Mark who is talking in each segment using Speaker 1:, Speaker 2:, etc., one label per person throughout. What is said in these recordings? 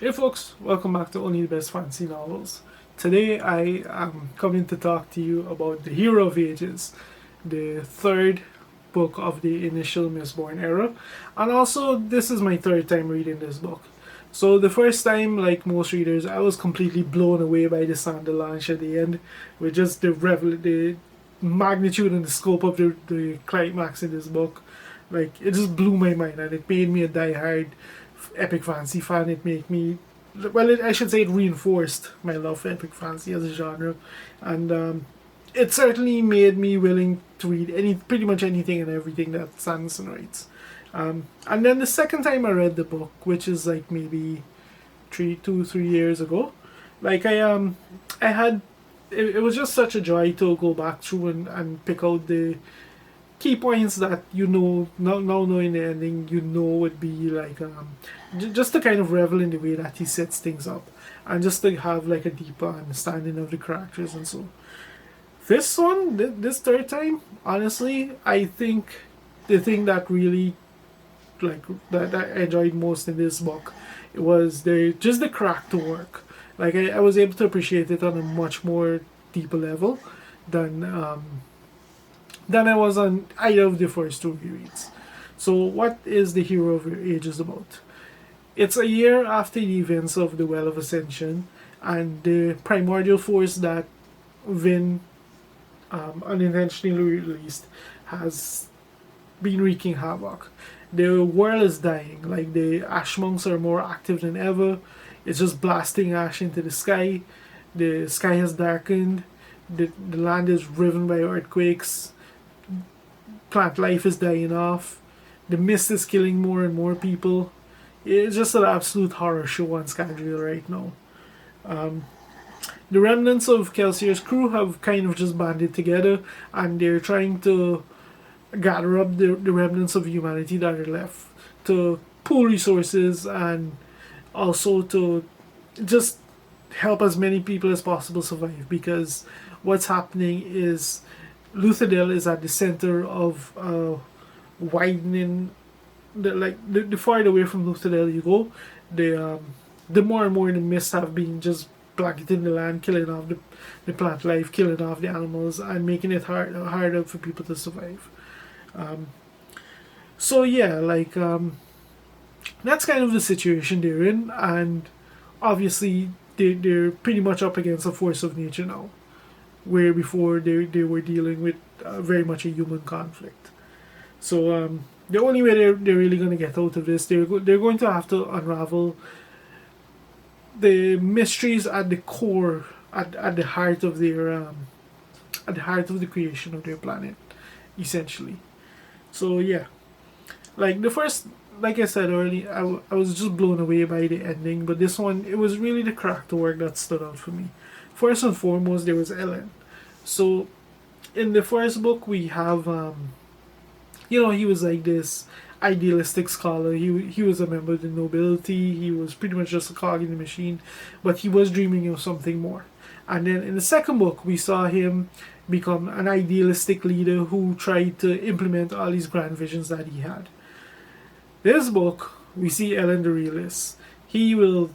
Speaker 1: Hey folks, welcome back to Only the Best Fantasy Novels. Today I am coming to talk to you about The Hero of Ages, the third book of the initial Mistborn era, and also this is my third time reading this book. So the first time, like most readers, I was completely blown away by the Sandalanche at the end, with just the magnitude and the scope of the climax in this book. Like it just blew my mind, and it made me a diehard epic fantasy fan. It made me, I should say, it reinforced my love for epic fantasy as a genre, and it certainly made me willing to read pretty much anything and everything that Sanderson writes. And then the second time I read the book, which is like maybe 3 years ago, like I had it was just such a joy to go back through and pick out the key points that now knowing the ending would be like just to kind of revel in the way that he sets things up, and just to have like a deeper understanding of the characters. And so this one, this third time, honestly, I think the thing that really like that I enjoyed most in this book, it was the character work. Like I was able to appreciate it on a much more deeper level than I was on either of the first two reads. So, what is The Hero of Ages about? It's a year after the events of the Well of Ascension, and the primordial force that Vin unintentionally released has been wreaking havoc. The world is dying, like the ash monks are more active than ever. It's just blasting ash into the sky. The sky has darkened. The land is riven by earthquakes. Plant life is dying off. The mist is killing more and more people. It's just an absolute horror show on Scandriel right now. The remnants of Kelsier's crew have kind of just banded together, and they're trying to gather up the remnants of humanity that are left to pool resources, and also to just help as many people as possible survive, because what's happening is Luthadel is at the center of widening. The farther away from Luthadel you go, the more and more the mists have been just blanketing the land, killing off the plant life, killing off the animals, and making it harder for people to survive. Um, so yeah, that's kind of the situation they're in, and obviously they're pretty much up against a force of nature now, where before they were dealing with very much a human conflict. So the only way they're really going to get out of this, they're going to have to unravel the mysteries at the core, at the heart of their at the heart of the creation of their planet, essentially. So yeah, like the first, like I said earlier, I was just blown away by the ending, but this one, it was really the character work that stood out for me. First and foremost, there was Ellen. So in the first book, we have he was like this idealistic scholar. He was a member of the nobility. He was pretty much just a cog in the machine, but he was dreaming of something more. And then in the second book, we saw him become an idealistic leader who tried to implement all these grand visions that he had. This book, we see Ellen the realist. He will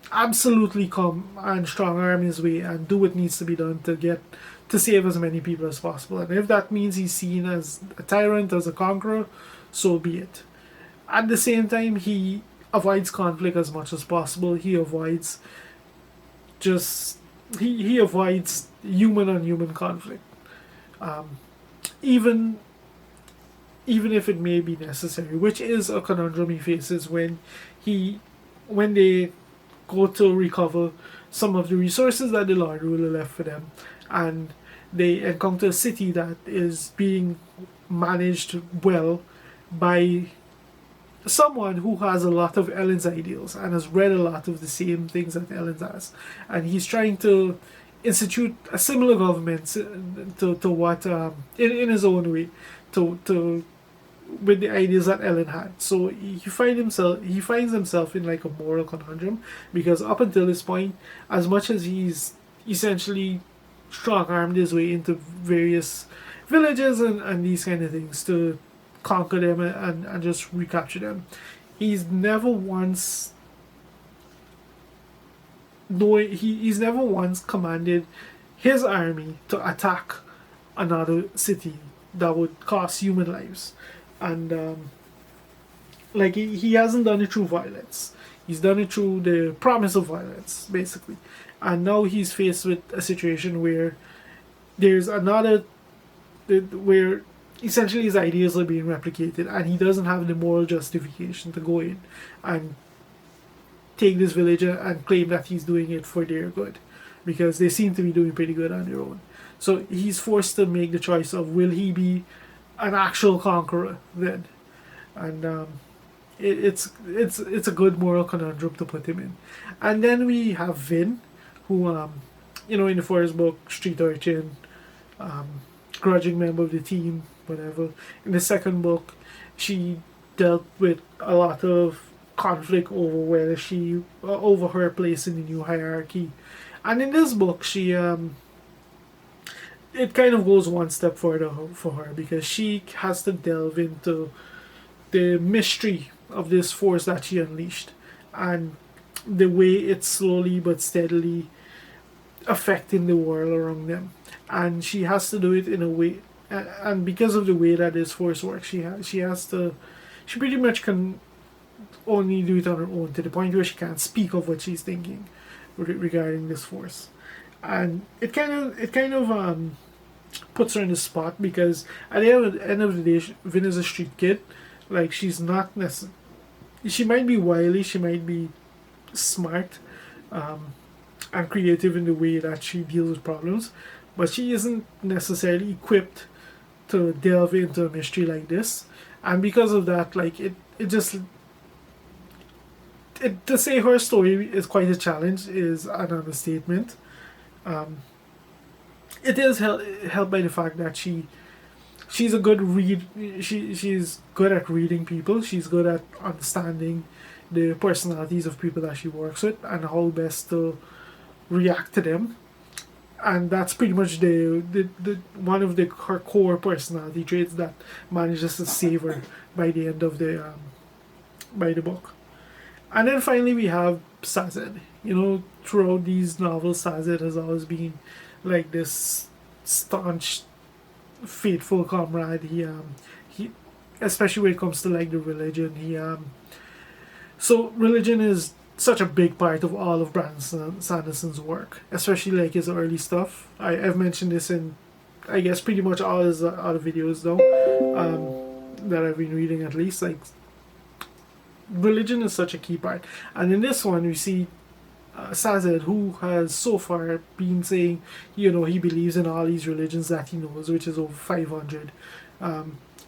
Speaker 1: absolutely come and strong arm his way and do what needs to be done to save as many people as possible. And if that means he's seen as a tyrant, as a conqueror, so be it. At the same time, he avoids conflict as much as possible. He avoids just he avoids human on human conflict, um, even even if it may be necessary, which is a conundrum he faces he when they go to recover some of the resources that the Lord Ruler left for them, and they encounter a city that is being managed well by someone who has a lot of Ellen's ideals and has read a lot of the same things that Ellen has, and he's trying to institute a similar government to what in his own way to with the ideas that Ellen had. So he finds himself in like a moral conundrum, because up until this point, as much as he's essentially strong armed his way into various villages and these kind of things to conquer them and just recapture them, he's never once he's never once commanded his army to attack another city that would cost human lives, and like he hasn't done it through violence. He's done it through the promise of violence, basically, and now he's faced with a situation where there's another where essentially his ideas are being replicated, and he doesn't have the moral justification to go in and take this village and claim that he's doing it for their good, because they seem to be doing pretty good on their own. So he's forced to make the choice of, will he be an actual conqueror then, and it's a good moral conundrum to put him in. And then we have Vin, who in the first book, street urchin, grudging member of the team, whatever. In the second book, she dealt with a lot of conflict over whether she over her place in the new hierarchy, and in this book, she it kind of goes one step further for her, because she has to delve into the mystery of this force that she unleashed, and the way it's slowly but steadily affecting the world around them. And she has to do it in a way, and because of the way that this force works, she pretty much can only do it on her own, to the point where she can't speak of what she's thinking regarding this force. And it kind of puts her in the spot, because at the end of the day, Vin is a street kid. Like, she's not necessarily, she might be wily, she might be smart, and creative in the way that she deals with problems, but she isn't necessarily equipped to delve into a mystery like this. And because of that, like, to say her story is quite a challenge is an understatement. Um, it is helped by the fact that she's a good read. She's good at reading people. She's good at understanding the personalities of people that she works with and how best to react to them. And that's pretty much the one of her core personality traits that manages to save her by the end of by the book. And then finally we have Sazed. Throughout these novels, Sazed has always been like this staunch, faithful comrade. He especially when it comes to like the religion. So religion is such a big part of all of Brandon Sanderson's work, especially like his early stuff. I've mentioned this in, I guess, pretty much all his other videos though, that I've been reading at least. Like, religion is such a key part, and in this one we see Sazed, who has so far been saying, he believes in all these religions that he knows, which is over 500.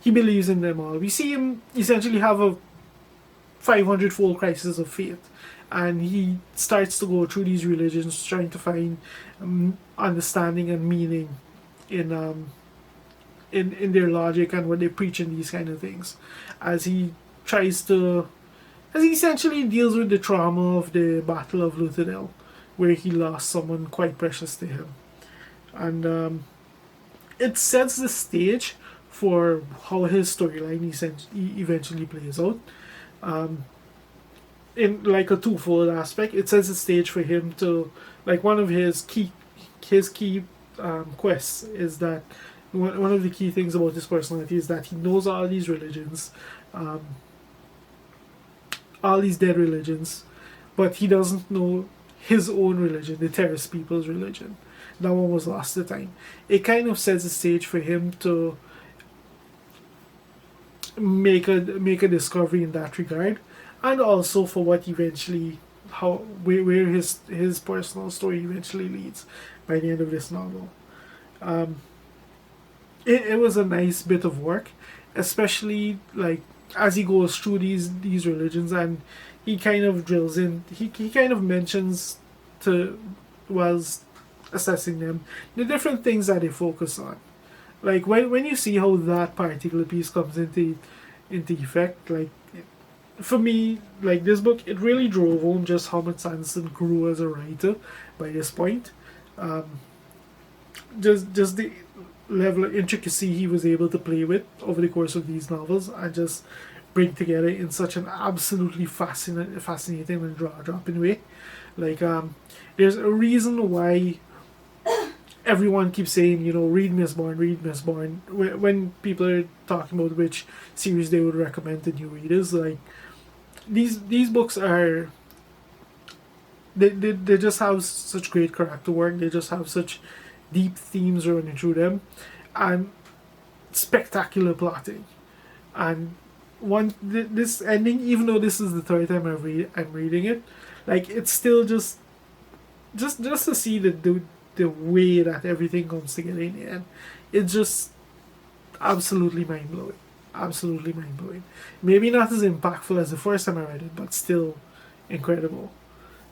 Speaker 1: He believes in them all. We see him essentially have a 500-fold crisis of faith, and he starts to go through these religions, trying to find understanding and meaning in their logic and what they preach in these kind of things, as he essentially deals with the trauma of the Battle of Luthadel, where he lost someone quite precious to him. And it sets the stage for how his storyline eventually plays out. In like a twofold aspect, it sets the stage for him to, like, one of his key quests is that one of the key things about his personality is that he knows all these religions, all these dead religions, but he doesn't know his own religion, the Terrace people's religion. That one was lost to time. It kind of sets the stage for him to make a discovery in that regard, and also for what eventually where his personal story eventually leads by the end of this novel. It was a nice bit of work, especially like as he goes through these religions, and he kind of drills in, he kind of mentions to whilst assessing them the different things that they focus on. Like when you see how that particular piece comes into effect, like, for me, like, this book, it really drove home just how much Sanderson grew as a writer by this point. Just the level of intricacy he was able to play with over the course of these novels, and just bring together in such an absolutely fascinating and jaw-dropping way. Like, there's a reason why everyone keeps saying, you know, read Mistborn, read Mistborn. When people are talking about which series they would recommend to new readers, like these books are, they just have such great character work. They just have such deep themes running through them, and spectacular plotting. And this ending, even though this is the third time I'm reading it, like it's still just to see the way that everything comes together in the end, it's just absolutely mind blowing. Absolutely mind blowing. Maybe not as impactful as the first time I read it, but still incredible.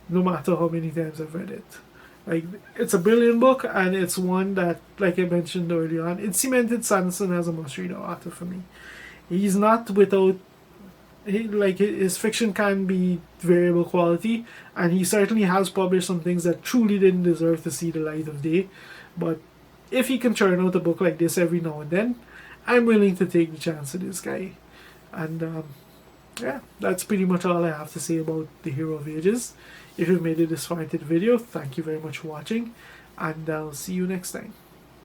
Speaker 1: No matter how many times I've read it. Like, it's a brilliant book, and it's one that, like I mentioned earlier on, it cemented Sanderson as a must-read author for me. He's not without, like, his fiction can be variable quality, and he certainly has published some things that truly didn't deserve to see the light of day. But if he can churn out a book like this every now and then, I'm willing to take the chance with this guy. And yeah, that's pretty much all I have to say about The Hero of Ages. If you've made it this far into the video, thank you very much for watching, and I'll see you next time.